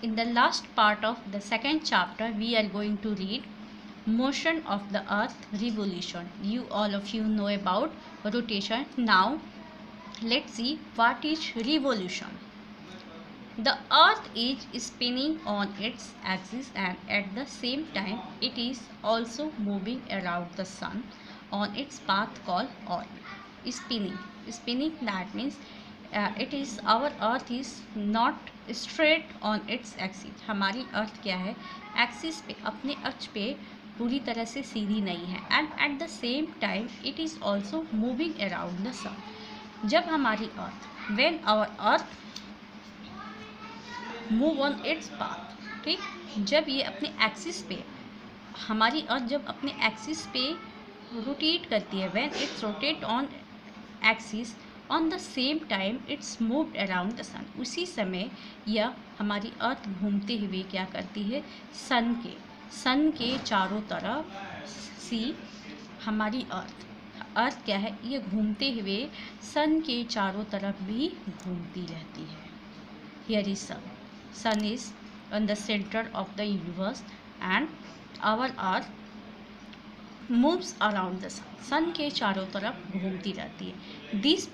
In the last part of the second chapter, we are going to read motion of the earth, revolution. You all of you know about rotation. Now let's see what is revolution. The earth is spinning on its axis and at the same time it is also moving around the sun on its path called orbit. Spinning, that means it is our earth is not straight on its axis. हमारी अर्थ क्या है, axis पे, अपने अक्ष पे पूरी तरह से सीधी नहीं है. And at the same time it is also moving around the sun. जब हमारी earth, when our earth move on its path, ठीक, जब ये अपने एक्सिस पे, हमारी अर्थ जब अपने एक्सिस पे रोटेट करती है, when it's rotate on axis on the same time it's moved around the sun. उसी समय यह हमारी अर्थ घूमते हुए क्या करती है, सन के चारों तरफ. सी, हमारी अर्थ क्या है, ये घूमते हुए सन के चारों तरफ भी घूमती रहती है. Here is sun is on the center of the universe and our earth moves around the sun के चारों तरफ घूमती रहती है. this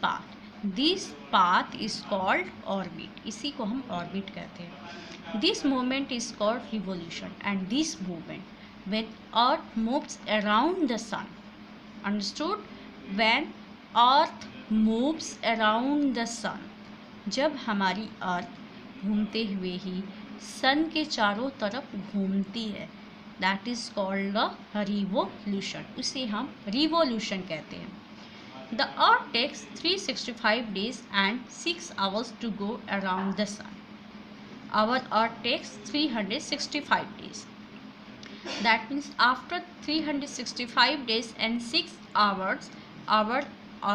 path is called orbit. इसी को हम orbit कहते हैं. this movement is called revolution and this movement when earth moves around the sun, understood, when earth moves around the sun, जब हमारी अर्थ घूमते हुए ही सन के चारों तरफ घूमती है, that is called the revolution. उसे हम रिवोल्यूशन कहते हैं. The earth takes 365 days and 6 hours to go around the sun. Our earth takes 365 days. That means after 365 days and 6 hours, our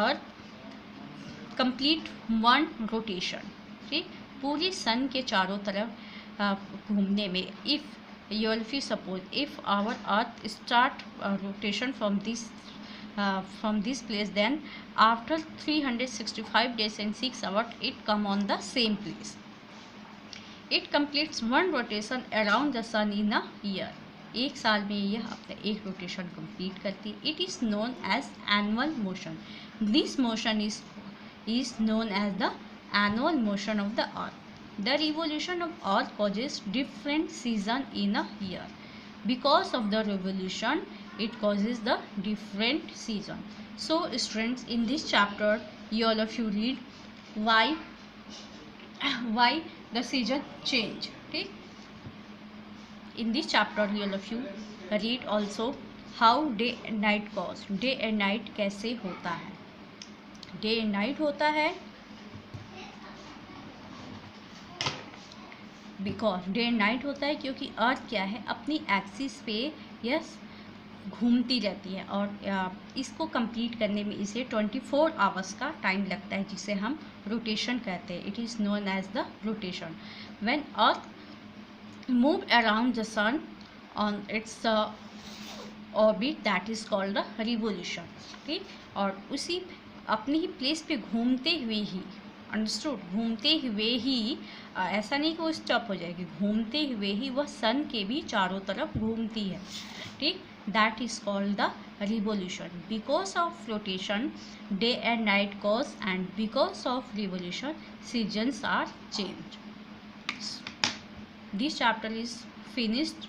earth complete one rotation. ठीक, पूरी सन के चारों तरफ घूमने में, if you suppose if our earth start rotation from this place, then after 365 days and 6 hours it come on the same place. It completes one rotation around the sun in a year. एक साल में यह अपना एक rotation complete करती है. It is known as annual motion. This motion is known as the annual motion of the earth. The revolution of earth causes different season in a year. Because of the revolution, it causes the different season. So students, in this chapter all of you read why the season change. Okay, in this chapter all of you read also how day and night cause. Day and night कैसे होता है. Day and night होता है because day and night होता है क्योंकि अर्थ क्या है, अपनी एक्सिस पे यस घूमती रहती है और इसको कंप्लीट करने में इसे 24 आवर्स का टाइम लगता है, जिसे हम रोटेशन कहते हैं. It is known as the rotation. When earth move around the sun on its orbit, that is called the revolution. ठीक, और उसी अपनी ही प्लेस पे घूमते हुए ही, अंडरस्टूड, घूमते हुए ही, ऐसा नहीं कि वो स्टॉप हो जाएगी, घूमते हुए ही वह सन के भी चारों तरफ घूमती है. ठीक, that is called the revolution. Because of rotation day and night cause and because of revolution seasons are change. This chapter is finished.